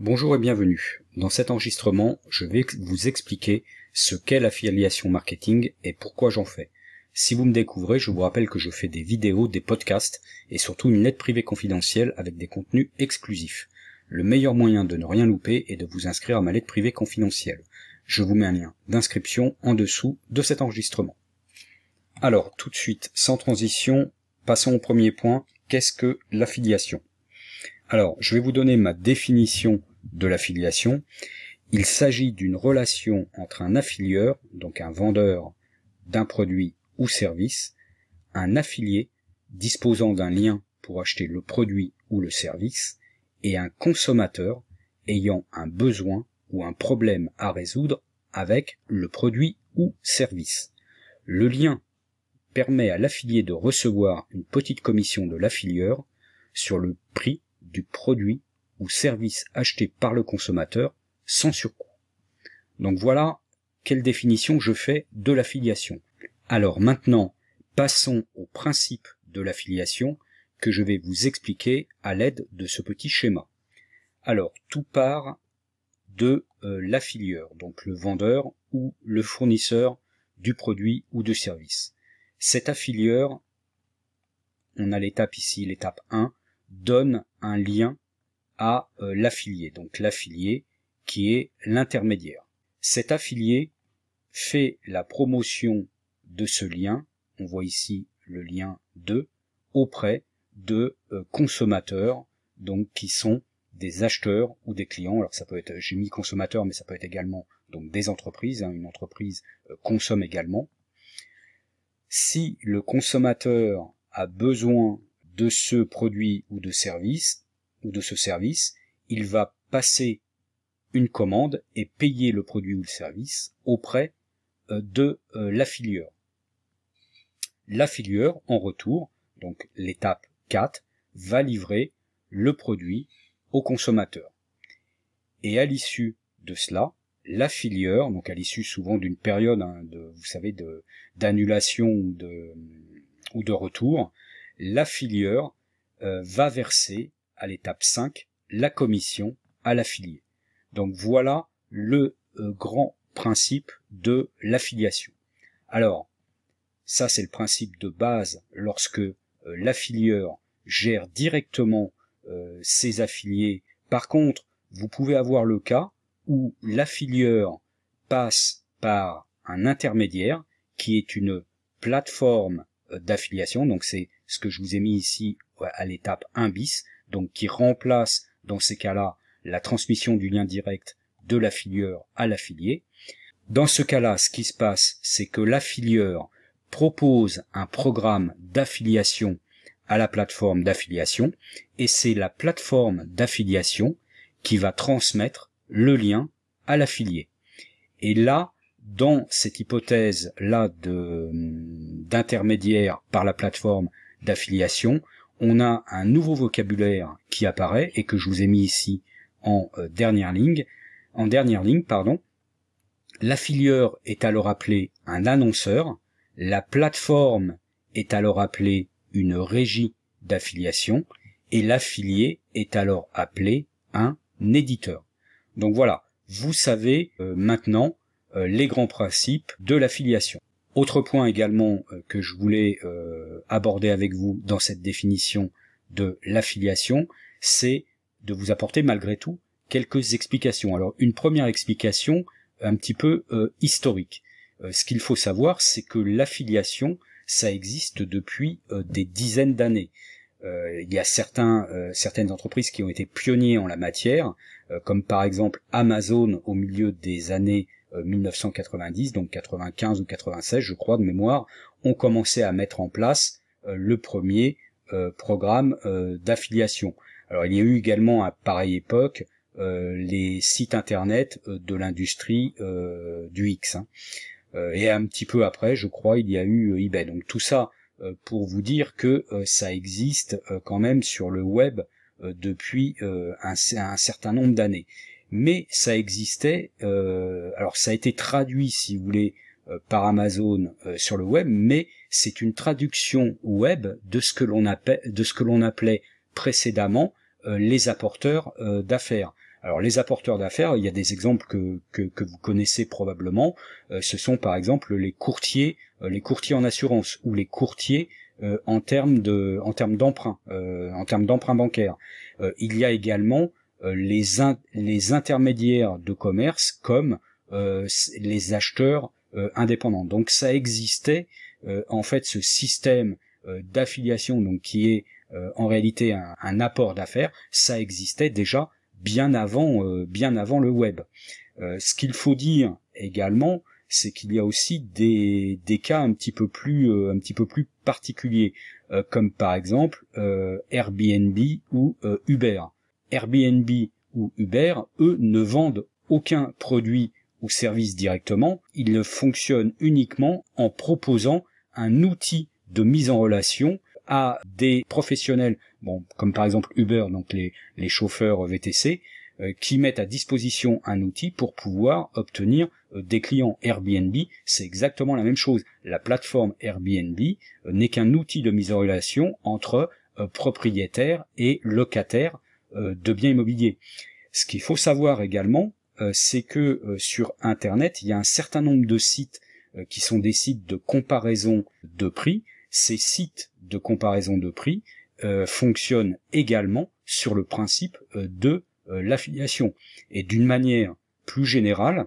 Bonjour et bienvenue. Dans cet enregistrement, je vais vous expliquer ce qu'est l'affiliation marketing et pourquoi j'en fais. Si vous me découvrez, je vous rappelle que je fais des vidéos, des podcasts et surtout une lettre privée confidentielle avec des contenus exclusifs. Le meilleur moyen de ne rien louper est de vous inscrire à ma lettre privée confidentielle. Je vous mets un lien d'inscription en dessous de cet enregistrement. Alors, tout de suite, sans transition, passons au premier point. Qu'est-ce que l'affiliation ? Alors, je vais vous donner ma définition de l'affiliation. Il s'agit d'une relation entre un affilieur, donc un vendeur d'un produit ou service, un affilié disposant d'un lien pour acheter le produit ou le service, et un consommateur ayant un besoin ou un problème à résoudre avec le produit ou service. Le lien permet à l'affilié de recevoir une petite commission de l'affilieur sur le prix du produit ou service acheté par le consommateur sans surcoût. Donc voilà quelle définition je fais de l'affiliation. Alors maintenant, passons au principe de l'affiliation que je vais vous expliquer à l'aide de ce petit schéma. Alors, tout part de l'affilieur, donc le vendeur ou le fournisseur du produit ou du service. Cet affilieur, on a l'étape ici, l'étape 1, donne un lien à l'affilié, donc l'affilié qui est l'intermédiaire. Cet affilié fait la promotion de ce lien, on voit ici le lien 2, auprès de consommateurs, donc qui sont des acheteurs ou des clients. Alors ça peut être, j'ai mis consommateurs, mais ça peut être également donc des entreprises, une entreprise consomme également. Si le consommateur a besoin de ce produit ou de service, il va passer une commande et payer le produit ou le service auprès de l'affilieur. L'affilieur, en retour, donc l'étape 4, va livrer le produit au consommateur. Et à l'issue de cela, l'affilieur, donc à l'issue souvent d'une période d'annulation ou de retour, l'affilieur va verser à l'étape 5 la commission à l'affilié. Donc voilà le grand principe de l'affiliation. Alors, ça c'est le principe de base lorsque l'affilieur gère directement ses affiliés. Par contre, vous pouvez avoir le cas où l'affilieur passe par un intermédiaire qui est une plateforme d'affiliation, donc c'est ce que je vous ai mis ici à l'étape 1 bis, donc qui remplace dans ces cas-là la transmission du lien direct de l'affilieur à l'affilié. Dans ce cas-là, ce qui se passe, c'est que l'affilieur propose un programme d'affiliation à la plateforme d'affiliation, et c'est la plateforme d'affiliation qui va transmettre le lien à l'affilié. Et là, dans cette hypothèse-là d'intermédiaire par la plateforme d'affiliation, on a un nouveau vocabulaire qui apparaît et que je vous ai mis ici en dernière ligne. L'affilieur est alors appelé un annonceur, la plateforme est alors appelée une régie d'affiliation et l'affilié est alors appelé un éditeur. Donc voilà, vous savez maintenant les grands principes de l'affiliation. Autre point également que je voulais aborder avec vous dans cette définition de l'affiliation, c'est de vous apporter malgré tout quelques explications. Alors une première explication un petit peu historique. Ce qu'il faut savoir, c'est que l'affiliation, ça existe depuis des dizaines d'années. Il y a certaines entreprises qui ont été pionniers en la matière, comme par exemple Amazon au milieu des années 1990, donc 95 ou 96 je crois de mémoire, ont commencé à mettre en place le premier programme d'affiliation. Alors il y a eu également à pareille époque les sites internet de l'industrie du X. Et un petit peu après, je crois, il y a eu eBay. Donc tout ça pour vous dire que ça existe quand même sur le web depuis un certain nombre d'années. Mais ça existait, alors ça a été traduit, si vous voulez, par Amazon sur le web, mais c'est une traduction web de ce que l'on appelait précédemment les apporteurs d'affaires. Alors les apporteurs d'affaires, il y a des exemples que vous connaissez probablement. Ce sont par exemple les courtiers en assurance ou les courtiers en termes d'emprunt, en termes d'emprunt bancaire. Il y a également les intermédiaires de commerce comme les acheteurs indépendants. Donc ça existait en fait ce système d'affiliation, donc qui est en réalité un apport d'affaires, ça existait déjà bien avant le web. Ce qu'il faut dire également, c'est qu'il y a aussi des cas un petit peu plus particuliers, comme par exemple Airbnb ou Uber. Airbnb ou Uber, eux, ne vendent aucun produit ou service directement, ils fonctionnent uniquement en proposant un outil de mise en relation à des professionnels, bon, comme par exemple Uber, donc les chauffeurs VTC, qui mettent à disposition un outil pour pouvoir obtenir des clients. Airbnb, c'est exactement la même chose. La plateforme Airbnb n'est qu'un outil de mise en relation entre propriétaires et locataires de biens immobiliers. Ce qu'il faut savoir également, c'est que sur Internet, il y a un certain nombre de sites qui sont des sites de comparaison de prix. Ces sites de comparaison de prix fonctionnent également sur le principe de l'affiliation. Et d'une manière plus générale,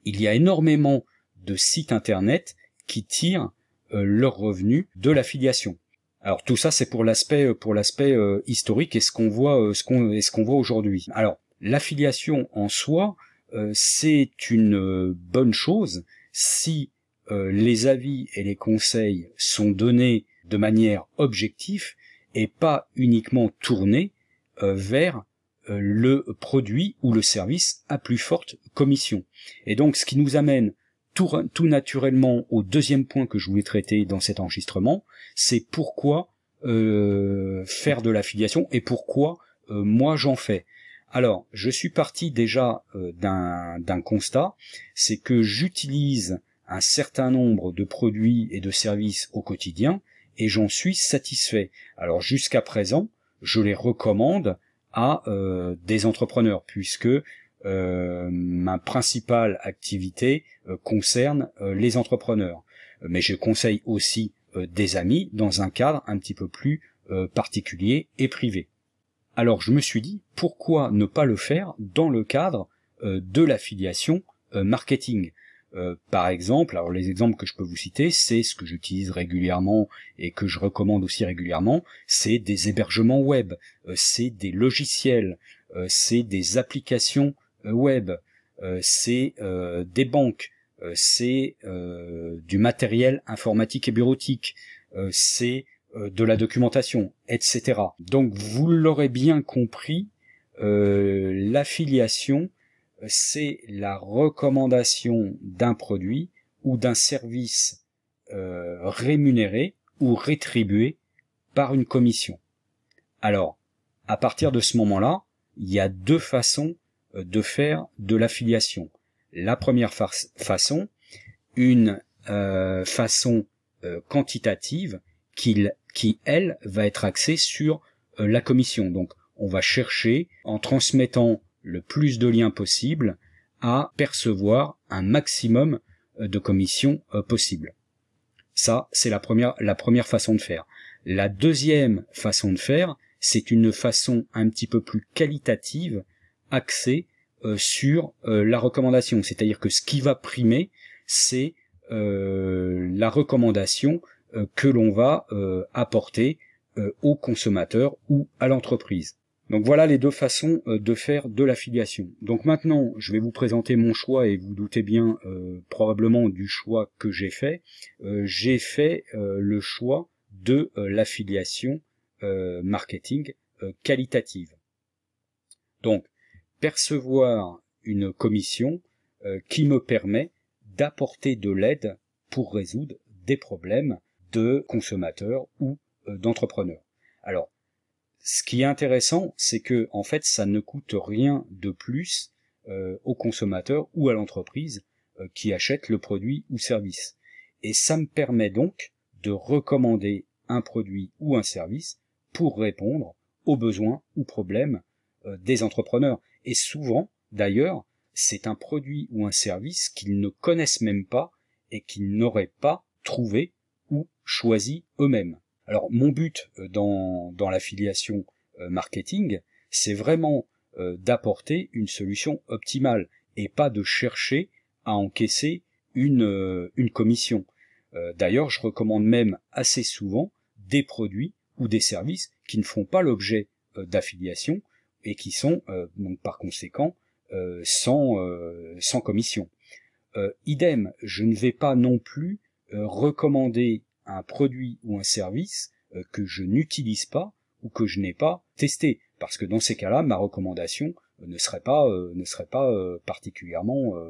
il y a énormément de sites Internet qui tirent leurs revenus de l'affiliation. Alors tout ça, c'est pour l'aspect historique et ce qu'on voit aujourd'hui. Alors l'affiliation en soi, c'est une bonne chose si les avis et les conseils sont donnés de manière objective et pas uniquement tournés vers le produit ou le service à plus forte commission. Et donc ce qui nous amène tout naturellement au deuxième point que je voulais traiter dans cet enregistrement, c'est pourquoi faire de l'affiliation et pourquoi moi j'en fais. Alors, je suis parti déjà d'un constat, c'est que j'utilise un certain nombre de produits et de services au quotidien et j'en suis satisfait. Alors jusqu'à présent, je les recommande à des entrepreneurs puisque ma principale activité concerne les entrepreneurs. Mais je conseille aussi des amis dans un cadre un petit peu plus particulier et privé. Alors je me suis dit, pourquoi ne pas le faire dans le cadre de l'affiliation marketing. Par exemple, alors les exemples que je peux vous citer, c'est ce que j'utilise régulièrement et que je recommande aussi régulièrement, c'est des hébergements web, c'est des logiciels, c'est des applications web, c'est des banques, c'est du matériel informatique et bureautique, c'est de la documentation, etc. Donc vous l'aurez bien compris, l'affiliation, c'est la recommandation d'un produit ou d'un service rémunéré ou rétribué par une commission. Alors, à partir de ce moment-là, il y a deux façons de faire de l'affiliation. La première façon, une façon quantitative qui, elle, va être axée sur la commission. Donc, on va chercher, en transmettant le plus de liens possible, à percevoir un maximum de commissions possible. Ça, c'est la première façon de faire. La deuxième façon de faire, c'est une façon un petit peu plus qualitative, axée sur la recommandation. C'est-à-dire que ce qui va primer, c'est la recommandation que l'on va apporter au consommateur ou à l'entreprise. Donc voilà les deux façons de faire de l'affiliation. Donc maintenant, je vais vous présenter mon choix et vous doutez bien probablement du choix que j'ai fait. J'ai fait le choix de l'affiliation marketing qualitative. Donc, percevoir une commission qui me permet d'apporter de l'aide pour résoudre des problèmes de consommateurs ou d'entrepreneurs. Alors, ce qui est intéressant, c'est que en fait, ça ne coûte rien de plus au consommateur ou à l'entreprise qui achète le produit ou service. Et ça me permet donc de recommander un produit ou un service pour répondre aux besoins ou problèmes des entrepreneurs. Et souvent, d'ailleurs, c'est un produit ou un service qu'ils ne connaissent même pas et qu'ils n'auraient pas trouvé ou choisi eux-mêmes. Alors mon but dans l'affiliation marketing, c'est vraiment d'apporter une solution optimale et pas de chercher à encaisser une commission. D'ailleurs, je recommande même assez souvent des produits ou des services qui ne font pas l'objet d'affiliation et qui sont donc par conséquent sans commission. Idem, je ne vais pas non plus recommander un produit ou un service que je n'utilise pas ou que je n'ai pas testé, parce que dans ces cas-là, ma recommandation ne serait pas particulièrement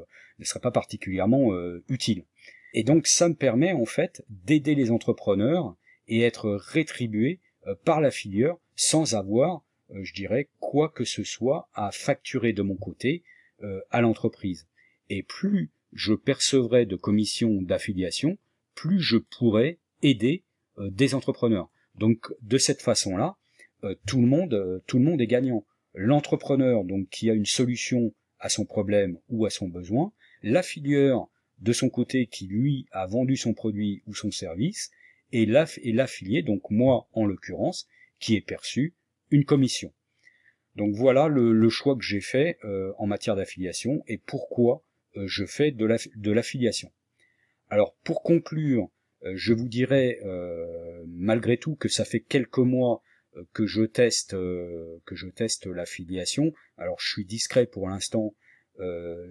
utile. Et donc ça me permet en fait d'aider les entrepreneurs et être rétribué par l'affilieur sans avoir, je dirais, quoi que ce soit à facturer de mon côté à l'entreprise. Et plus je percevrai de commissions d'affiliation, plus je pourrai aider des entrepreneurs. Donc de cette façon-là, tout le monde est gagnant. L'entrepreneur donc qui a une solution à son problème ou à son besoin, l'affilieur de son côté qui lui a vendu son produit ou son service, et l'affilié, donc moi en l'occurrence, qui est perçu une commission. Donc voilà le choix que j'ai fait en matière d'affiliation et pourquoi je fais de l'affiliation. Alors pour conclure, je vous dirais malgré tout que ça fait quelques mois que je teste l'affiliation. Alors je suis discret pour l'instant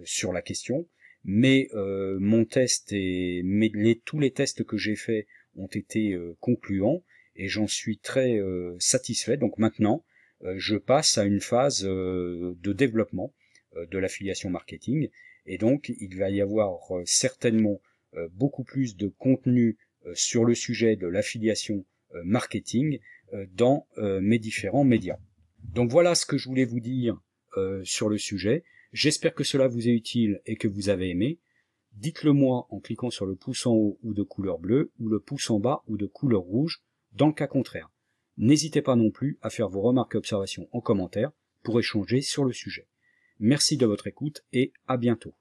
sur la question, mais mon test tous les tests que j'ai faits ont été concluants et j'en suis très satisfait. Donc maintenant, je passe à une phase de développement de l'affiliation marketing et donc il va y avoir certainement beaucoup plus de contenu sur le sujet de l'affiliation marketing dans mes différents médias. Donc voilà ce que je voulais vous dire sur le sujet. J'espère que cela vous est utile et que vous avez aimé. Dites-le moi en cliquant sur le pouce en haut ou de couleur bleue ou le pouce en bas ou de couleur rouge dans le cas contraire. N'hésitez pas non plus à faire vos remarques et observations en commentaire pour échanger sur le sujet. Merci de votre écoute et à bientôt.